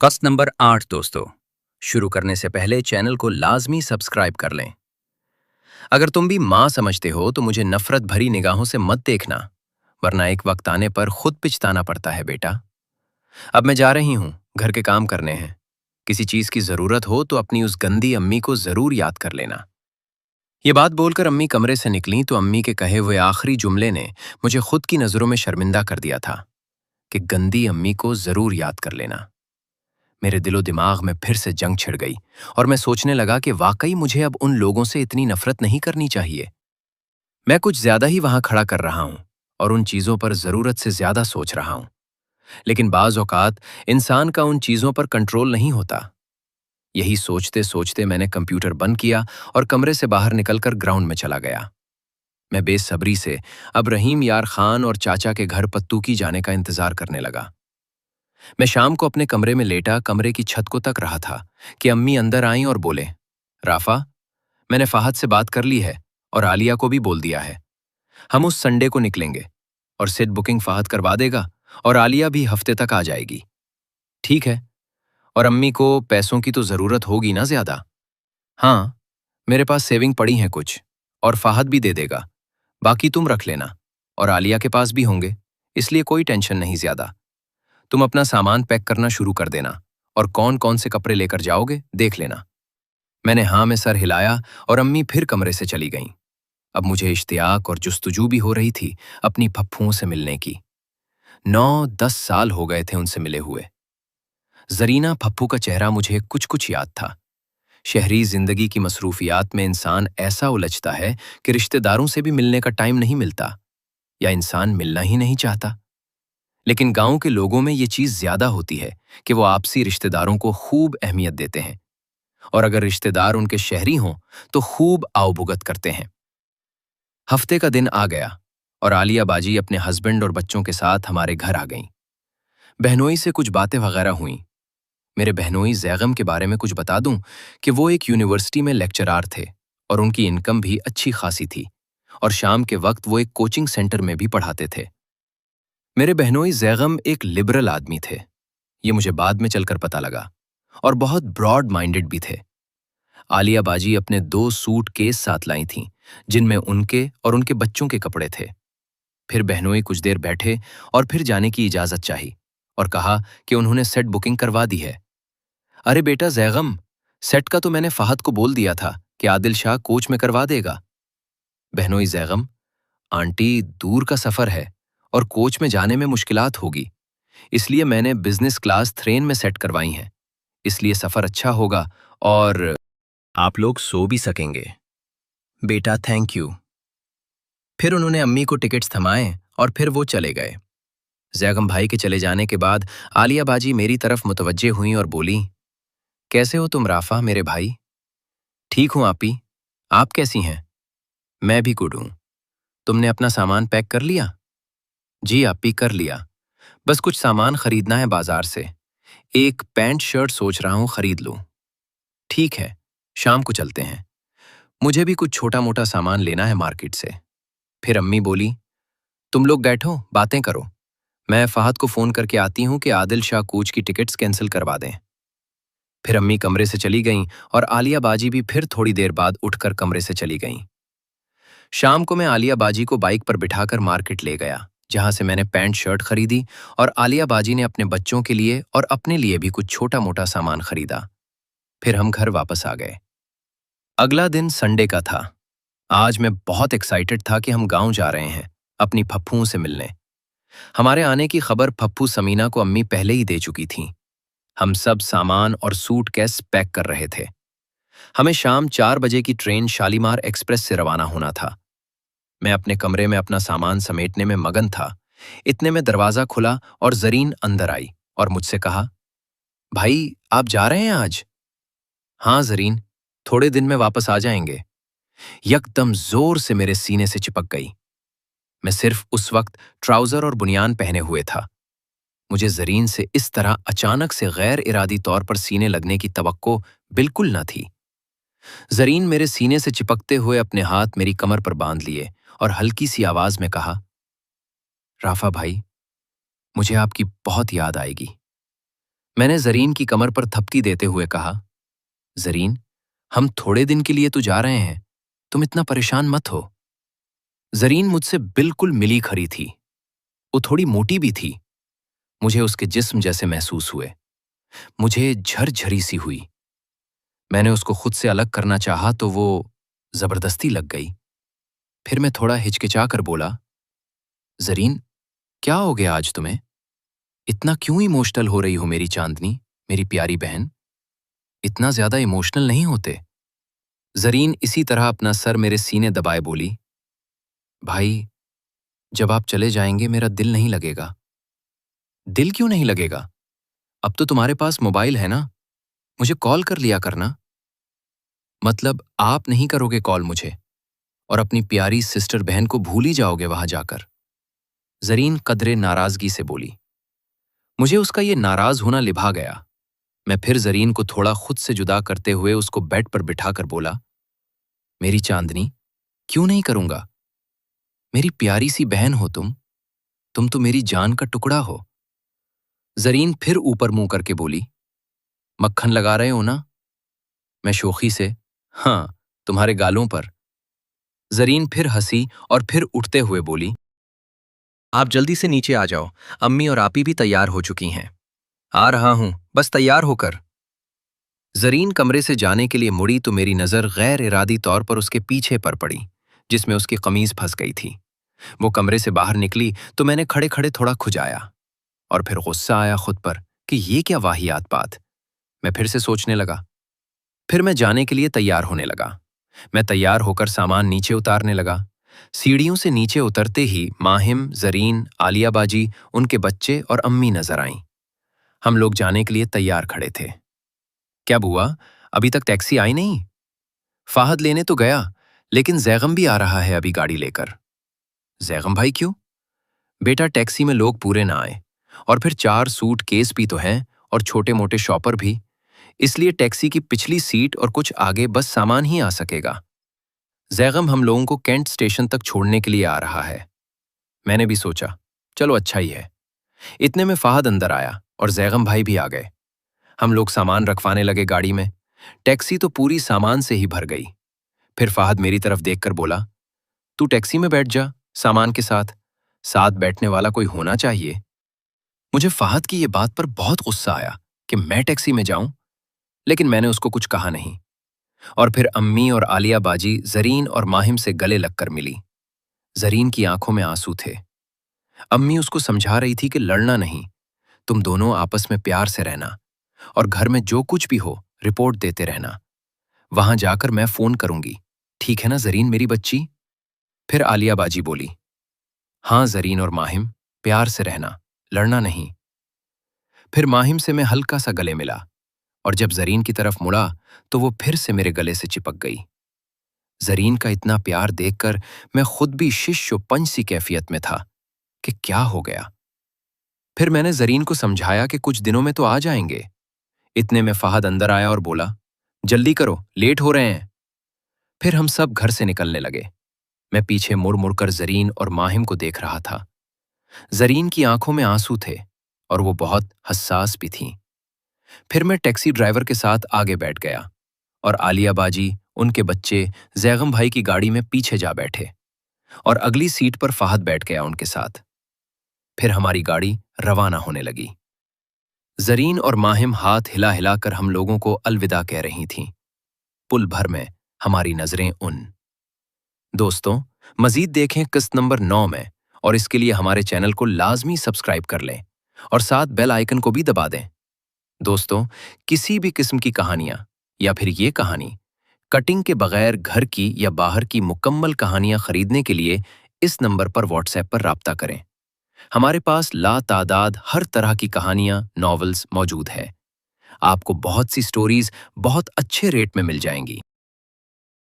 कस्ट नंबर 8 दोस्तों। शुरू करने से पहले चैनल को लाजमी सब्सक्राइब कर लें। अगर तुम भी माँ समझते हो तो मुझे नफरत भरी निगाहों से मत देखना, वरना एक वक्त आने पर खुद पिछताना पड़ता है बेटा। अब मैं जा रही हूँ, घर के काम करने हैं। किसी चीज की जरूरत हो तो अपनी उस गंदी अम्मी को जरूर याद कर लेना। ये बात बोलकर अम्मी कमरे से निकली तो अम्मी के कहे हुए आखिरी जुमले ने मुझे खुद की नजरों में शर्मिंदा कर दिया था कि गंदी अम्मी को जरूर याद कर लेना। मेरे दिलो दिमाग में फिर से जंग छिड़ गई और मैं सोचने लगा कि वाकई मुझे अब उन लोगों से इतनी नफरत नहीं करनी चाहिए। मैं कुछ ज्यादा ही वहां खड़ा कर रहा हूं और उन चीजों पर जरूरत से ज्यादा सोच रहा हूं। लेकिन बाज औकात इंसान का उन चीजों पर कंट्रोल नहीं होता। यही सोचते सोचते मैंने कंप्यूटर बंद किया और कमरे से बाहर निकलकर ग्राउंड में चला गया। मैं बेसब्री से अब रहीम यार खान और चाचा के घर पत्तू की जाने का इंतजार करने लगा। मैं शाम को अपने कमरे में लेटा कमरे की छत को तक रहा था कि अम्मी अंदर आईं और बोले, राफा, मैंने फाहद से बात कर ली है और आलिया को भी बोल दिया है। हम उस संडे को निकलेंगे और सीट बुकिंग फाहद करवा देगा और आलिया भी हफ्ते तक आ जाएगी। ठीक है। और अम्मी को पैसों की तो जरूरत होगी ना ज्यादा? हाँ, मेरे पास सेविंग पड़ी हैं कुछ, और फाहद भी दे देगा। बाकी तुम रख लेना, और आलिया के पास भी होंगे, इसलिए कोई टेंशन नहीं ज्यादा। तुम अपना सामान पैक करना शुरू कर देना और कौन कौन से कपड़े लेकर जाओगे देख लेना। मैंने हाँ में सर हिलाया और अम्मी फिर कमरे से चली गईं। अब मुझे इश्तियाक और जुस्तजू भी हो रही थी अपनी फप्फुओं से मिलने की। 9-10 साल हो गए थे उनसे मिले हुए। जरीना फप्फू का चेहरा मुझे कुछ कुछ याद था। शहरी जिंदगी की मसरूफियात में इंसान ऐसा उलझता है कि रिश्तेदारों से भी मिलने का टाइम नहीं मिलता, या इंसान मिलना ही नहीं चाहता। लेकिन गांव के लोगों में ये चीज ज्यादा होती है कि वो आपसी रिश्तेदारों को खूब अहमियत देते हैं, और अगर रिश्तेदार उनके शहरी हों तो खूब आवभुगत करते हैं। हफ्ते का दिन आ गया और आलिया बाजी अपने हस्बैंड और बच्चों के साथ हमारे घर आ गईं। बहनोई से कुछ बातें वगैरह हुईं। मेरे बहनोई जैगम के बारे में कुछ बता दूं कि वो एक यूनिवर्सिटी में लेक्चरार थे और उनकी इनकम भी अच्छी खासी थी, और शाम के वक्त वो एक कोचिंग सेंटर में भी पढ़ाते थे। मेरे बहनोई जैगम एक लिबरल आदमी थे, ये मुझे बाद में चलकर पता लगा, और बहुत ब्रॉड माइंडेड भी थे। आलिया बाजी अपने 2 सूट केस साथ लाई थीं, जिनमें उनके और उनके बच्चों के कपड़े थे। फिर बहनोई कुछ देर बैठे और फिर जाने की इजाजत चाही और कहा कि उन्होंने सेट बुकिंग करवा दी है। अरे बेटा जैगम, सेट का तो मैंने फहद को बोल दिया था कि आदिल शाह कोच में करवा देगा। बहनोई जैगम, आंटी, दूर का सफर है और कोच में जाने में मुश्किलात होगी, इसलिए मैंने बिजनेस क्लास ट्रेन में सेट करवाई हैं। इसलिए सफर अच्छा होगा और आप लोग सो भी सकेंगे। बेटा थैंक यू। फिर उन्होंने अम्मी को टिकट्स थमाए और फिर वो चले गए। जैगम भाई के चले जाने के बाद आलिया बाजी मेरी तरफ मुतवज्जे हुई और बोली, कैसे हो तुम राफा मेरे भाई? ठीक हूं आपी, आप कैसी हैं? मैं भी गुड हूं। तुमने अपना सामान पैक कर लिया? जी आपी, कर लिया। बस कुछ सामान खरीदना है बाजार से। एक पैंट शर्ट सोच रहा हूं खरीद लूं। ठीक है, शाम को चलते हैं। मुझे भी कुछ छोटा मोटा सामान लेना है मार्केट से। फिर अम्मी बोली, तुम लोग बैठो, बातें करो। मैं फहद को फोन करके आती हूं कि आदिल शाह कोच की टिकट्स कैंसिल करवा दें। फिर अम्मी कमरे से चली गईं और आलिया बाजी भी फिर थोड़ी देर बाद उठकर कमरे से चली गईं। शाम को मैं आलिया बाजी को बाइक पर बिठाकर मार्केट ले गया, जहां से मैंने पैंट शर्ट खरीदी, और आलिया बाजी ने अपने बच्चों के लिए और अपने लिए भी कुछ छोटा मोटा सामान खरीदा। फिर हम घर वापस आ गए। अगला दिन संडे का था। आज मैं बहुत एक्साइटेड था कि हम गांव जा रहे हैं अपनी फप्फुओं से मिलने। हमारे आने की खबर फप्फू समीना को अम्मी पहले ही दे चुकी थीं। हम सब सामान और सूटकेस पैक कर रहे थे। हमें शाम 4 बजे की ट्रेन शालीमार एक्सप्रेस से रवाना होना था। मैं अपने कमरे में अपना सामान समेटने में मगन था। इतने में दरवाजा खुला और जरीन अंदर आई और मुझसे कहा, भाई आप जा रहे हैं आज? हाँ जरीन, थोड़े दिन में वापस आ जाएंगे। यकदम जोर से मेरे सीने से चिपक गई। मैं सिर्फ उस वक्त ट्राउजर और बुनियान पहने हुए था। मुझे जरीन से इस तरह अचानक से गैर इरादी तौर पर सीने लगने की तवक्को बिल्कुल न थी। जरीन मेरे सीने से चिपकते हुए अपने हाथ मेरी कमर पर बांध लिए और हल्की सी आवाज में कहा, राफा भाई, मुझे आपकी बहुत याद आएगी। میں نے زرین کی کمر پر تھپکی دیتے ہوئے کہا، زرین، ہم تھوڑے دن کے لیے تو جا رہے ہیں، تم اتنا پریشان مت ہو۔ زرین مجھ سے بالکل ملی کھری تھی، وہ تھوڑی موٹی بھی تھی، مجھے اس کے جسم جیسے محسوس ہوئے، مجھے جھرجھری سی ہوئی۔ میں نے اس کو خود سے الگ کرنا چاہا تو وہ زبردستی لگ گئی۔ پھر میں تھوڑا ہچکچا کر بولا، زرین، کیا ہو گیا آج تمہیں؟ اتنا کیوں ایموشنل ہو رہی ہو میری چاندنی، میری پیاری بہن؟ اتنا زیادہ ایموشنل نہیں ہوتے۔ زرین اسی طرح اپنا سر میرے سینے دبائے بولی، بھائی، جب آپ چلے جائیں گے میرا دل نہیں لگے گا۔ دل کیوں نہیں لگے گا؟ اب تو تمہارے پاس موبائل ہے نا، مجھے کال کر لیا کرنا۔ مطلب آپ نہیں کرو گے کال مجھے، اور اپنی پیاری سسٹر بہن کو بھول ہی جاؤ گے وہاں جا کر؟ زرین قدرے ناراضگی سے بولی۔ مجھے اس کا یہ ناراض ہونا لبھا گیا۔ میں پھر زرین کو تھوڑا خود سے جدا کرتے ہوئے اس کو بیڈ پر بٹھا کر بولا، میری چاندنی، کیوں نہیں کروں گا؟ میری پیاری سی بہن ہو تم تو میری جان کا ٹکڑا ہو۔ زرین پھر اوپر منہ کر کے بولی، مکھن لگا رہے ہو نا؟ میں شوخی سے، ہاں، تمہارے گالوں پر۔ زرین پھر ہنسی اور پھر اٹھتے ہوئے بولی، آپ جلدی سے نیچے آ جاؤ، امی اور آپی بھی تیار ہو چکی ہیں۔ آ رہا ہوں، بس تیار ہو کر۔ زرین کمرے سے جانے کے لیے مڑی تو میری نظر غیر ارادی طور پر اس کے پیچھے پر پڑی، جس میں اس کی قمیض پھنس گئی تھی۔ وہ کمرے سے باہر نکلی تو میں نے کھڑے کھڑے تھوڑا کھجایا، اور پھر غصہ آیا خود پر کہ یہ کیا واہیات بات۔ میں پھر سے سوچنے لگا۔ پھر میں جانے کے لیے تیار ہونے لگا۔ میں تیار ہو کر سامان نیچے اتارنے لگا۔ سیڑھیوں سے نیچے اترتے ہی ماہم، زرین، عالیہ باجی، ان کے بچے اور امی نظر آئیں۔ ہم لوگ جانے کے لیے تیار کھڑے تھے۔ کیا بوا، ابھی تک ٹیکسی آئی نہیں؟ فہد لینے تو گیا، لیکن زیغم بھی آ رہا ہے ابھی گاڑی لے کر۔ زیغم بھائی کیوں؟ بیٹا، ٹیکسی میں لوگ پورے نہ آئے، اور پھر 4 سوٹ کیس بھی تو ہیں اور چھوٹے موٹے شاپر بھی، اس لیے ٹیکسی کی پچھلی سیٹ اور کچھ آگے بس سامان ہی آ سکے گا۔ زیغم ہم لوگوں کو کینٹ اسٹیشن تک چھوڑنے کے لیے آ رہا ہے۔ میں نے بھی سوچا، چلو اچھا ہی ہے۔ اتنے میں فہد اندر آیا اور زیغم بھائی بھی آ گئے۔ ہم لوگ سامان رکھوانے لگے گاڑی میں۔ ٹیکسی تو پوری سامان سے ہی بھر گئی۔ پھر فہد میری طرف دیکھ کر بولا، تو ٹیکسی میں بیٹھ جا سامان کے ساتھ بیٹھنے والا کوئی ہونا چاہیے۔ مجھے فہد کی یہ بات پر بہت غصہ آیا کہ میں ٹیکسی میں جاؤں، لیکن میں نے اس کو کچھ کہا نہیں۔ اور پھر امی اور عالیہ باجی زرین اور ماہم سے گلے لگ کر ملی۔ زرین کی آنکھوں میں آنسو تھے۔ امی اس کو سمجھا رہی تھی کہ لڑنا نہیں، تم دونوں آپس میں پیار سے رہنا، اور گھر میں جو کچھ بھی ہو رپورٹ دیتے رہنا۔ وہاں جا کر میں فون کروں گی، ٹھیک ہے نا زرین میری بچی؟ پھر عالیہ باجی بولی، ہاں زرین اور ماہم، پیار سے رہنا، لڑنا نہیں۔ پھر ماہم سے میں ہلکا سا گلے ملا، اور جب زرین کی طرف مڑا تو وہ پھر سے میرے گلے سے چپک گئی۔ زرین کا اتنا پیار دیکھ کر میں خود بھی شش و پنج سی کیفیت میں تھا کہ کیا ہو گیا۔ پھر میں نے زرین کو سمجھایا کہ کچھ دنوں میں تو آ جائیں گے۔ اتنے میں فہد اندر آیا اور بولا، جلدی کرو، لیٹ ہو رہے ہیں۔ پھر ہم سب گھر سے نکلنے لگے۔ میں پیچھے مڑ مڑ کر زرین اور ماہم کو دیکھ رہا تھا۔ زرین کی آنکھوں میں آنسو تھے اور وہ بہت حساس بھی تھیں۔ پھر میں ٹیکسی ڈرائیور کے ساتھ آگے بیٹھ گیا، اور عالیہ باجی، ان کے بچے زیغم بھائی کی گاڑی میں پیچھے جا بیٹھے، اور اگلی سیٹ پر فہد بیٹھ گیا ان کے ساتھ۔ پھر ہماری گاڑی روانہ ہونے لگی۔ زرین اور ماہم ہاتھ ہلا ہلا کر ہم لوگوں کو الوداع کہہ رہی تھیں۔ پل بھر میں ہماری نظریں ان دوستوں، مزید دیکھیں قسط نمبر 9 میں، اور اس کے لیے ہمارے چینل کو لازمی سبسکرائب کر لیں اور ساتھ بیل آئیکن کو بھی دبا دیں۔ دوستوں، کسی بھی قسم کی کہانیاں یا پھر یہ کہانی کٹنگ کے بغیر گھر کی یا باہر کی مکمل کہانیاں خریدنے کے لیے اس نمبر پر واٹس ایپ پر رابطہ کریں۔ ہمارے پاس لا تعداد ہر طرح کی کہانیاں، ناولز موجود ہے۔ آپ کو بہت سی سٹوریز بہت اچھے ریٹ میں مل جائیں گی۔